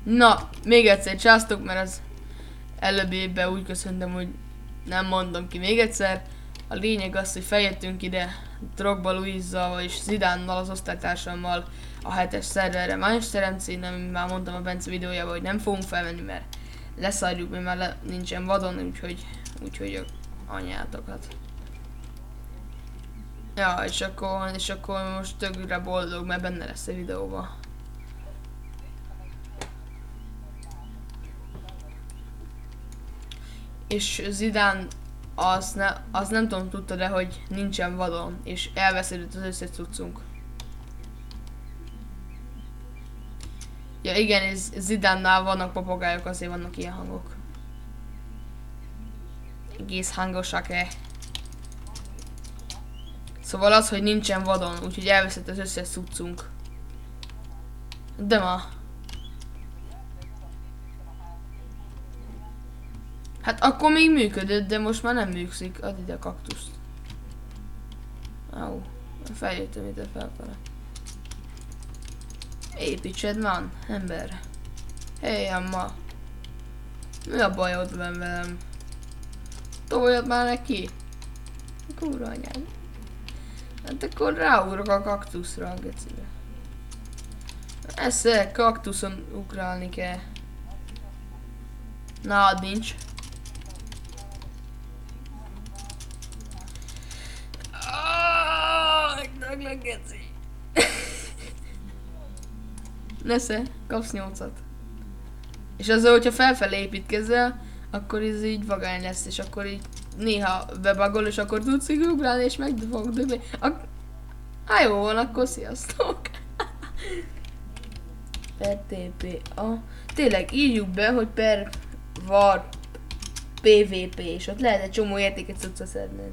Na, még egyszer császtok, mert az előbbi évben úgy köszöntem, hogy nem mondom ki még egyszer. A lényeg az, hogy feljöttünk ide Drogba Luizzal és Zidánnal, az osztálytársammal a 7-es szerverre Manchester-en, amit már mondtam a Bence videójában, hogy nem fogunk felvenni, mert leszarjuk, mert már nincsen vadon, úgyhogy anyátokat. Ja, és akkor most tökre boldog, mert benne lesz a videóban. És Zidán az nem tudom, tudta, de hogy nincsen vadon, és elvesződött az összes cuccunk. Ja igen, és Zidánnál vannak papagájok, azért vannak ilyen hangok. Egész hangosak-e. Szóval az, hogy nincsen vadon, úgyhogy elveszett az összes cuccunk. De ma. Hát akkor még működött, de most már nem működik. Add ide a kaktuszt. Au, feljöttem ide felfele. Építsed már, ember. Hey, Emma. Mi a bajod velem? Toljad már neki. Kurva anyád. Hát akkor ráugrok a kaktuszra, a gecibe. Esze, kaktuszon ugrálni kell. Na, nincs. Megdöglök, geci. Nesze, kapsz 8-at. És azzal, hogyha felfelé építkezel, akkor ez így vagány lesz, és akkor így néha bebagol, és akkor tudsz így ugrálni, és meg fog dögni. Hát jó van, akkor sziasztok! Per TPA. Tényleg írjuk be, hogy per warp PvP, és ott lehet egy csomó értéket tudsz szedni.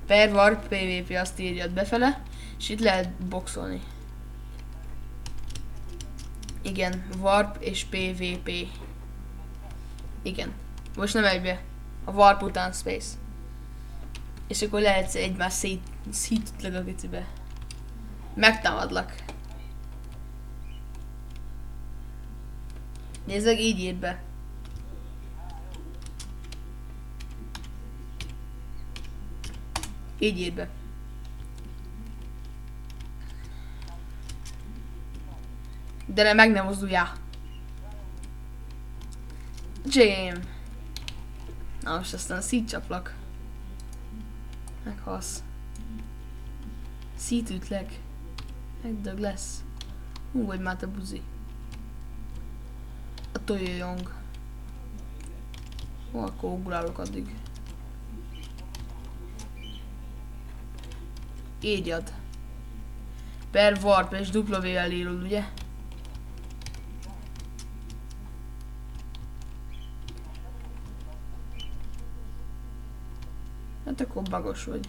Per warp PvP, azt írjad befele, és itt lehet boxolni. Igen, warp és PvP. Igen. Most nem egybe. A warp után space. És akkor lehetsz egymás szítutlag a gecibe. Megtámadlak. Nézzek, így írd be. Így írd be. De meg nem mozduljál. Jam. Na most aztán szítcsaplak. Meghalsz. Szítütlek. Megdög lesz. Hú, vagy már te buzi. A tojójong. Ó, akkor ugrálok addig. Írjad. Per warp és W-vel írod, ugye? Hát akkor bagos vagy.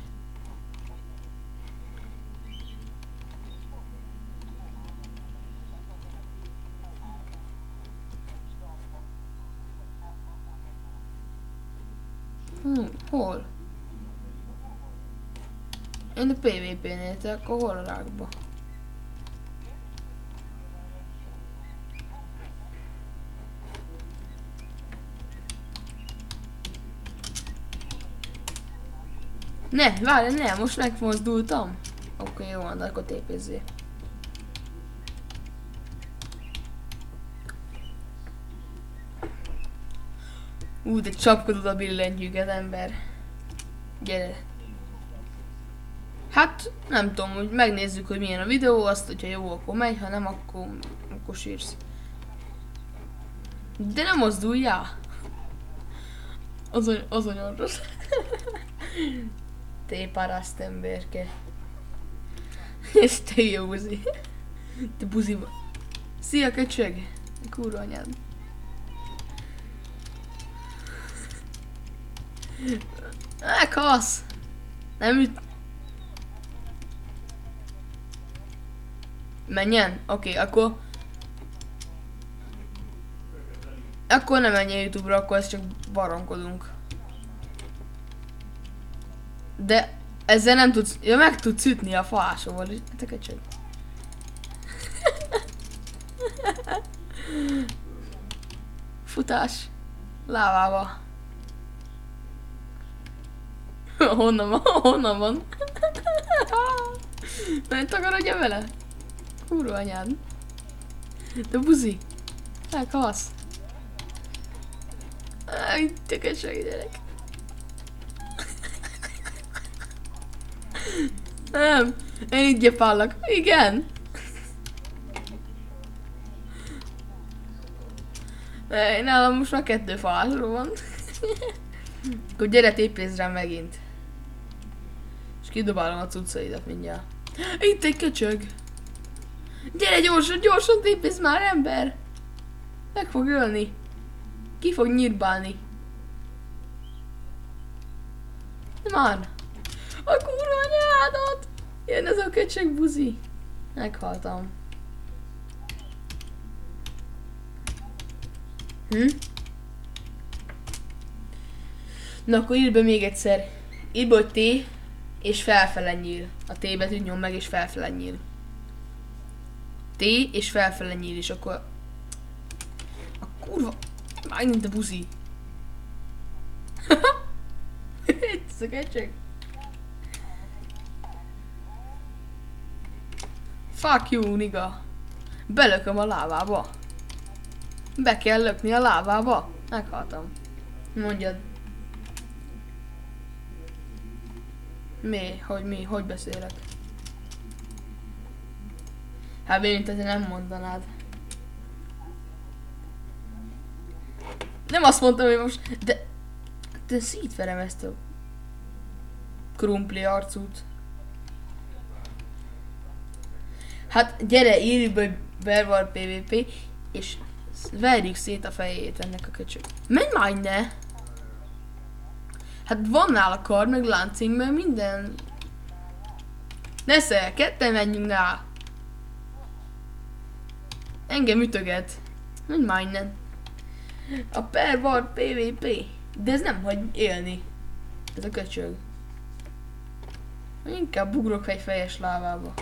Hol? Én a PvP-nél, te akkor hol a rákba? Ne, várj, ne, most megmozdultam. Oké, jó van, de akkor tépezzél. De csapkodod a billentyűket, ember. Gyere. Hát, nem tudom, hogy megnézzük, hogy milyen a videó, azt, hogyha jó, akkor megy, ha nem, akkor sírsz. De nem mozduljál! Az olyan rossz. Te paraszt emberke. És te jó buzi. Te buzi vagy. Szia, köcsög! Kurva anyád. Meghalsz! Nem üt... Menjen? Oké, akkor... Akkor nem menjen YouTube-ra, akkor ezt csak baronkodunk. De ezzel nem tudsz... Ja, meg tudsz ütni a falásóval is. Te köcsög. Futás. Lávába. Honnan van? Honnan van? Nem takarodja vele? Kurva anyád. De buzi. Meghalsz. Áj, te kecseg gyerek. Nem. Én itt gyepállak. Igen. Nálam most már 2 falásról van. Akkor gyere, tépézz rám megint. És kidobálom a cuccaidat mindjárt. Itt egy köcsög. Gyere gyorsan, gyorsan tépézz már, ember. Meg fog ölni. Ki fog nyírbálni. Már. A kurva anyádat. Jön ez a köcsög buzi. Meghaltam. Na akkor írd be még egyszer. Írd be, hogy T és felfele nyíl. A T betűt nyom meg és felfele nyíl. T és felfele nyíl, és akkor... A kurva... Megint a buzi. Itt ez a kecseg. Fuck you, niga. Belököm a lávába. Be kell lökni a lávába. Meghaltam. Mondjad. Mi? Hogy beszélek? Hát mint te nem mondanád. Nem azt mondtam, hogy most... De szétverem ezt a... krumpli arcút. Hát gyere, írj be, hogy Bervar PvP, és verjük szét a fejét ennek a köcsög. Menj már innen! Hát van nála kard, meg láncingben minden. Nesze, ketten menjünk rá. Engem ütöget. Menj már innen. A Pervard PvP. De ez nem hagy élni. Ez a köcsög. Inkább ugrok egy fejes lávába.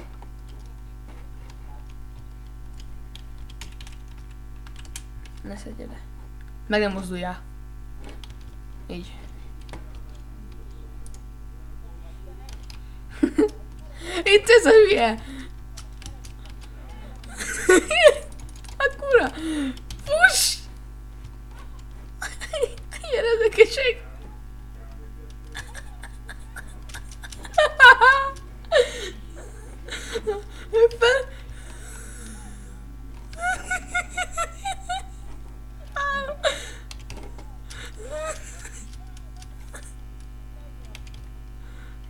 Ne szedje le. Meg nem mozduljál. Így. Itt ez a hülye! A kura! Fuss! Ilyen ez a köcsög! Éppen!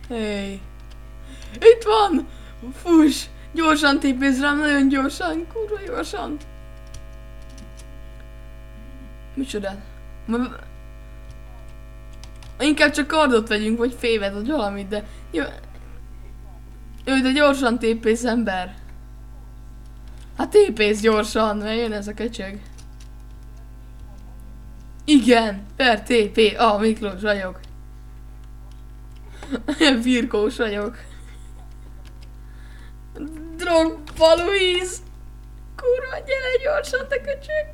Hey. Itt van! Fuss! Gyorsan tépézz rám, nagyon gyorsan, kurva gyorsan! Micsoda? Inkább csak kardot vegyünk, vagy févet, vagy valamit, de... Jó, de gyorsan tépézz, ember! Hát tépézz gyorsan, mert jön ez a köcsög. Igen! Per TP, Miklós vagyok. Virkós vagyok. Drogba Louise! Kurva, gyere gyorsan, te köcsög!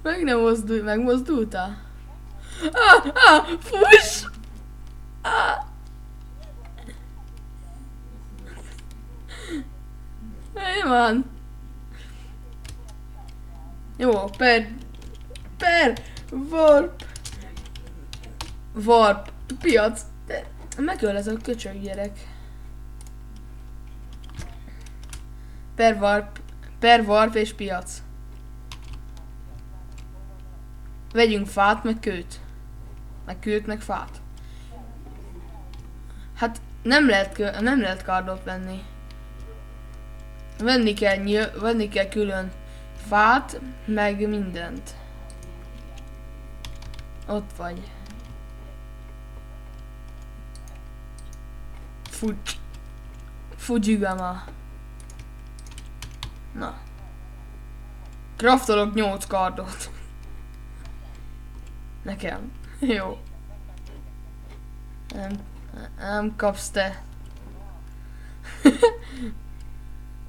Meg nem mozdulj, megmozdultál? Fuss! Mi van? Jó, Warp, piac. De megöl ez a köcsög gyerek. Warp és piac. Vegyünk fát, meg kőt. Meg kőt, meg fát. Hát nem lehet kardot venni. Venni kell külön fát, meg mindent. Ott vagy. Fujigama. Na. Craftolok 8 kardot. Nekem. Jó. Nem kapsz te.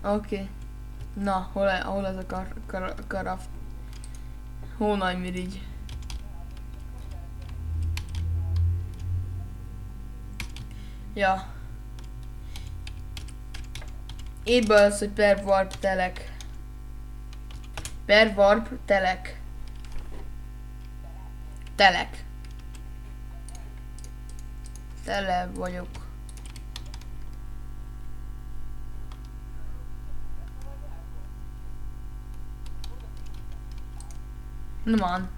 Oké. Na, hol ez a karaft? Hónajmirigy. Ja. Ébből az, hogy per warp telek. Per warp telek. Telek. Tele vagyok. Na man.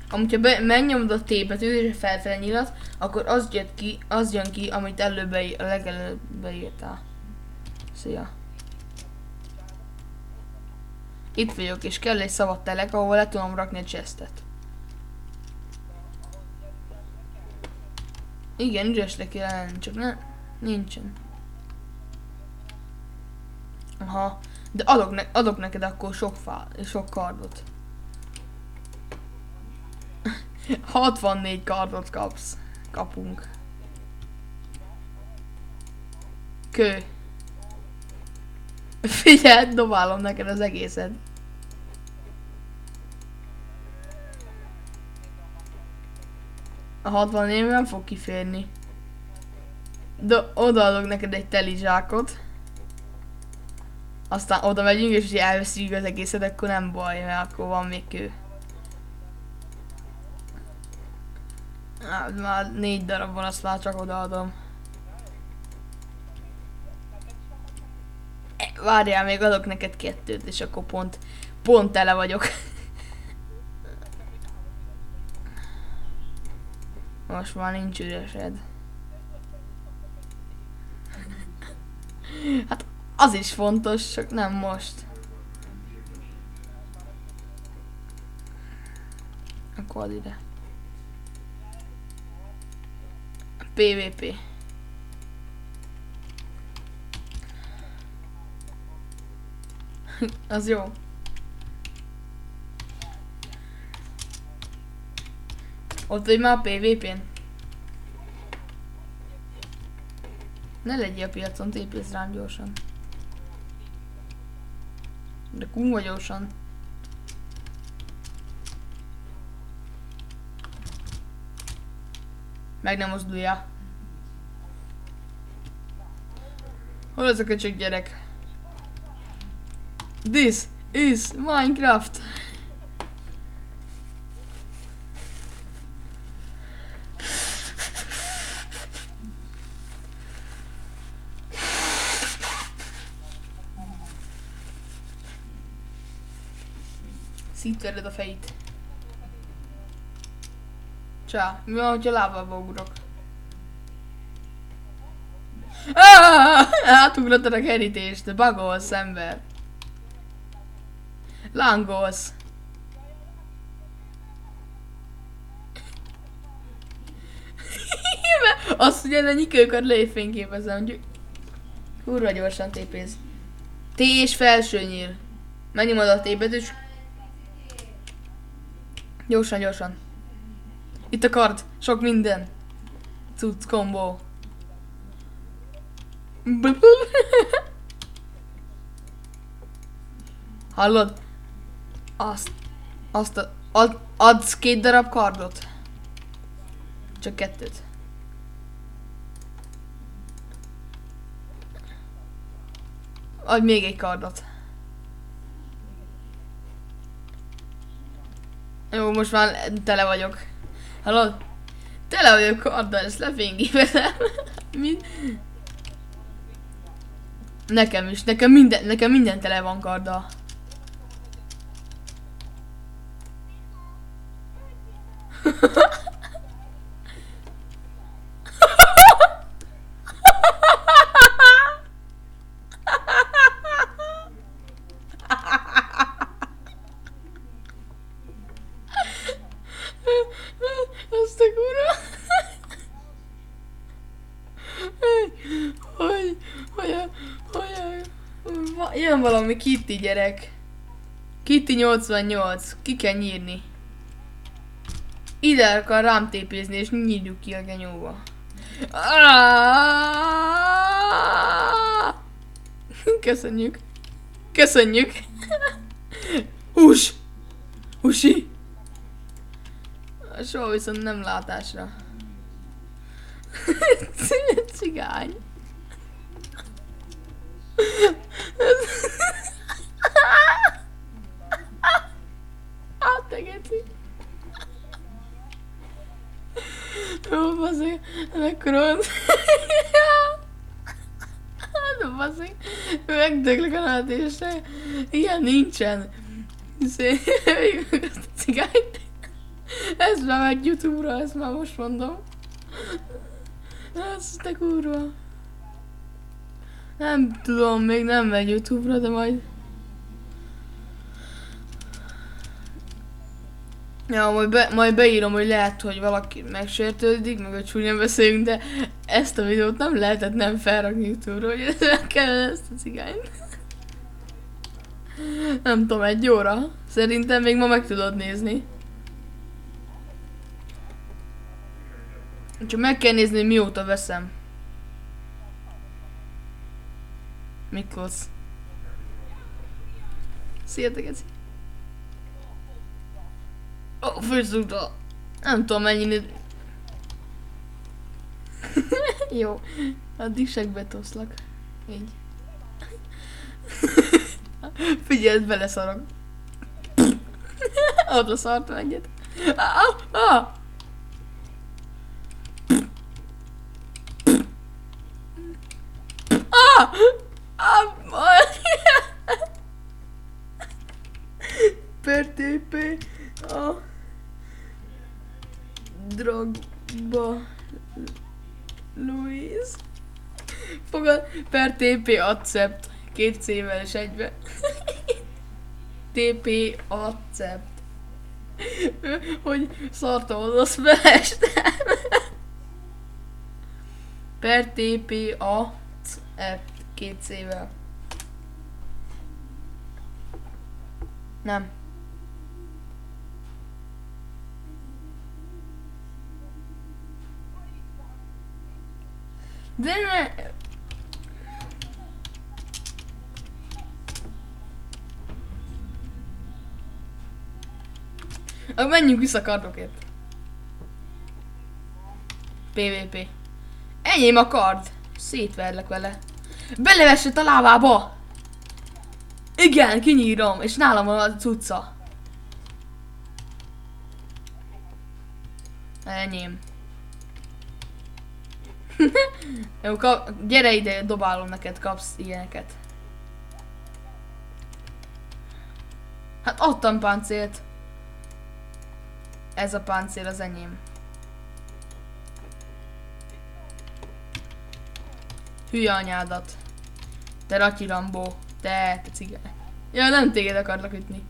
Amúgy ha megnyomod a T betűt és a felfele nyilat, akkor az jön ki, amit a legelőbb beírtál. Szia. Itt vagyok, és kell egy szabad telek, ahol le tudom rakni a chestet. Igen, üresre kell lenni, csak nincsen. Aha, de adok neked akkor sok kardot. 64 kardot kapunk. Kő. Figyelj, dobálom neked az egészet. A 64 nem fog kiférni. De odaadok neked egy teli zsákot. Aztán oda megyünk, és ha elveszünk az egészet, akkor nem baj, mert akkor van még kő. Már 4 darab van, azt már csak odaadom. Várjál, még adok neked 2-t, és akkor pont tele vagyok. Most már nincs üresed. Hát az is fontos, csak nem most. Akkor add ide. PvP. Az jó. Ott vagy már a PvP-n? Ne legyél a piacon, tépész rám gyorsan. De kurva gyorsan. Meg nem mozduljál. Hol az a köcsög gyerek? This is Minecraft. Szétvered a fejét. Csá, mi van, hogyha lábába ugrok? Átugrottad a kerítést, bagolsz, ember. Lángolsz. Azt ugye ennyi kőkart lefényképezem, hogy kurva gyorsan tépéz. T és felső nyíl. Megnyomod a T-bet és... Gyorsan. Itt a kard, sok minden. Cucc kombó. Hallod? Adsz 2 darab kardot. Csak 2. Adj még egy kardot. Jó, most már tele vagyok. Hallod? Tele vagyok karddal, ezt lefényképezem. Mit? Nekem is, nekem minden tele van karddal. Azt a kurva. Jön valami Kitty gyerek. Kitty 88. Ki kell nyírni. Ide akar rám tépézni és nyírjuk ki a genyóba. Köszönjük. Köszönjük. Hús! Húsi! Soha viszont nem látásra. Cigány. Hát te geci. Jó, baszik. Mekkora van. Hát, baszik. Megdöglök a látésre. Ilyen nincsen. Végül azt a cigányt. Ez már megy YouTube-ra, ezt már most mondom. Ez te kurva. Nem tudom, még nem megy YouTube-ra, de majd... Ja, majd beírom, hogy lehet, hogy valaki megsértődik, meg hogy csúnyán beszélünk, de ezt a videót nem lehetett nem felrakni YouTube-ra, hogy ezzel kellene ezt a cigányt. Nem tudom, 1 óra. Szerintem még ma meg tudod nézni. Csak meg kell nézni, mióta veszem. Miklós. Szia, te geci. Ó, főzúgta. Nem tudom mennyi... Jó. Addig segbetoszlak. Így. Figyeld, beleszarok. Ott leszartam egyet. Per TP a Drogba Luis. Fogad per TP accept. 2 C-vel és egybe. TP accept. Hogy szartam az azt beestem. Per TP accept. 2 C-vel. Nem. De ne... Menjünk vissza kardokért. PvP. Enyém a kard. Szétverlek vele. Belevessett a lávába! Igen, kinyírom, és nálam van a cucca. Enyém. Jó, gyere ide, dobálom neked, kapsz ilyeneket. Hát adtam páncélt. Ez a páncél az enyém. Hülye anyádat. Te Ratyi Rambó. Te cigány. Ja, nem téged akarlak ütni.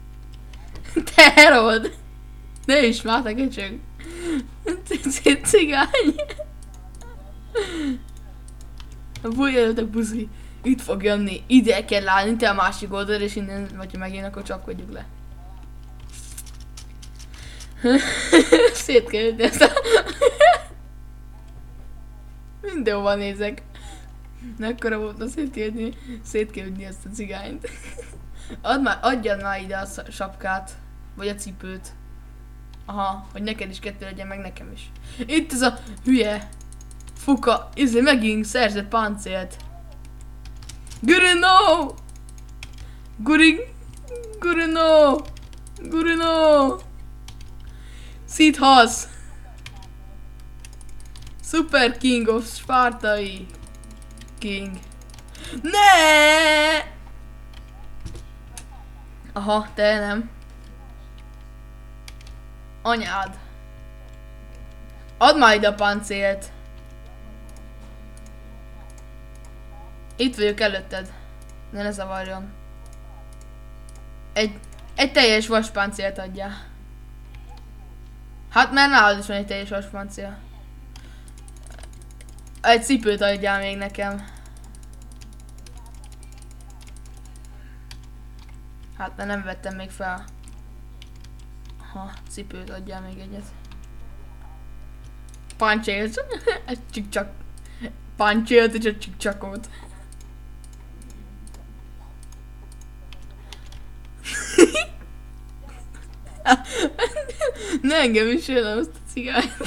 Te Herold. Ne is már, te köcsög. Cigány. Bújjál, te buzi. Itt fog jönni. Ide kell állni, te a másik oldalra, és innen, vagy ha megint, akkor csapkodjuk le. Szét kell ütni ezt a... Mindenhova nézek. Mekkora volt a szét kell ütni ezt a cigányt. Adjad már ide a sapkát. Vagy a cipőt. Aha, hogy neked is 2 legyen, meg nekem is. Itt ez a hülye fuka, megint szerzett páncélt. Gurino! Gurino! Gurino! Szithasz! Super King of Spartai King. Ne! Aha, te nem. Anyád. Add már ide a páncélt. Itt vagyok előtted. Ne zavarjon. Egy teljes vaspáncélt adjál. Hát mert nálad is van egy teljes vaspáncél. Egy cipőt adjál még nekem. Hát mert nem vettem még fel. Ha, cipőt adjál még egyet. Páncélt. Egy csikcsak. Páncélt és egy csikcsakot. Ne engem is jön azt a cigányt.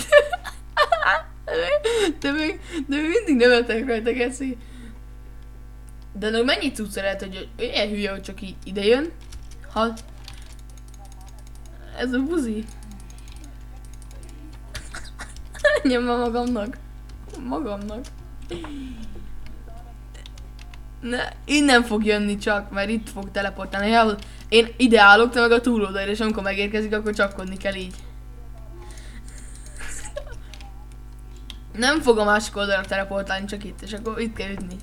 De még mindig nevetek rajta, Geci. De meg mennyit tudsz lehet, hogy ilyen hülye, hogy csak így ide jön? Ha... Ez a buzi. Nyom már magamnak. Magamnak. Ne, innen fog jönni csak, mert itt fog teleportálni. Én ide állok, te meg a túloldalra, és amikor megérkezik, akkor csapkodni kell így. Nem fog a másik oldalra teleportálni, csak itt, és akkor itt kell ütni.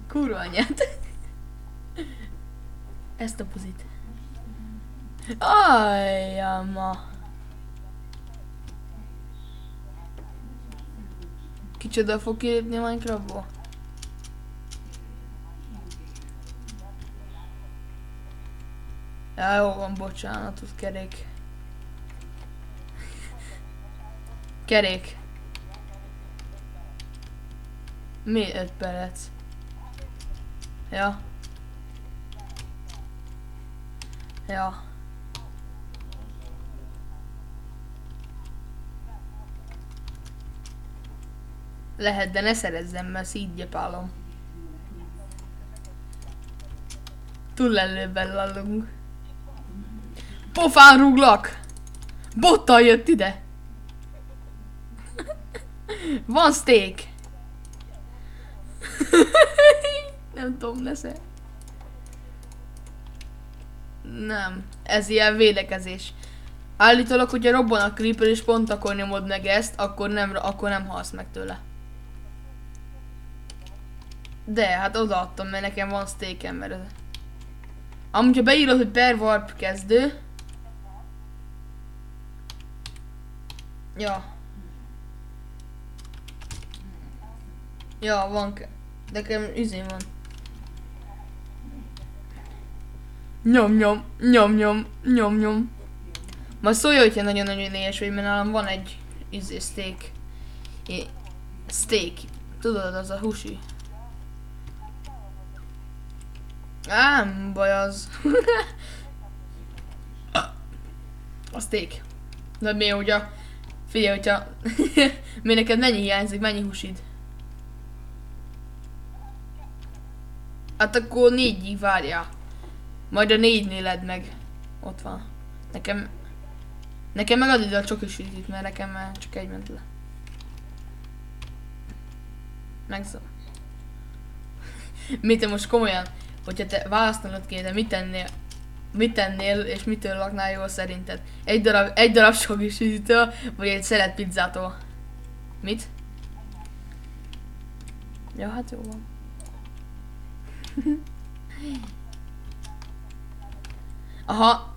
Kurva anyát. Ezt a puzit. Ajjama. Kicsoda fog kilépni a Minecraftból? Ja, jó van, bocsánatot, kerék. Kerék. Mi 5 perec? Ja. Ja. Lehet, de ne szerezzem, mert szígyepálom. Túl előbben lallunk. Pofán rúglak! Bottal jött ide! Van steak! Nem tudom, nesze. Nem, ez ilyen védekezés. Állítólag, hogyha robban a creeper és pont akkor nyomod meg ezt, akkor nem halsz meg tőle. De, hát odaadtam, mert nekem van steakem, mert ez... Amúgy, ha beírod, hogy per warp kezdő... Ja. Ja, van nekem izé van. Nyom. Majd szólja, hogyha nagyon-nagyon éhes vagy, mert nálam van egy izé steak. Steak. Tudod, az a húsi. Nem baj az. A steak. De mi, hogy a... Figyelj, hogyha... mi neked mennyi hiányzik, mennyi húsid? Hát akkor 4-ig várjál. Majd a 4-nél ledd meg. Ott van. Nekem megadj ide a csokisítit, mert nekem már csak egy ment le. Megszom. Mit te most komolyan? Hogyha te választanod kéne, mit tennél és mitől laknál jól szerinted? Egy darab csokisítitől, vagy egy szelet pizzától? Mit? Ja, hát jó van. Aha.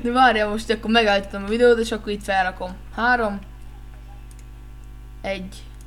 De várjál, most akkor megállítom a videót, és akkor itt felrakom. 3 1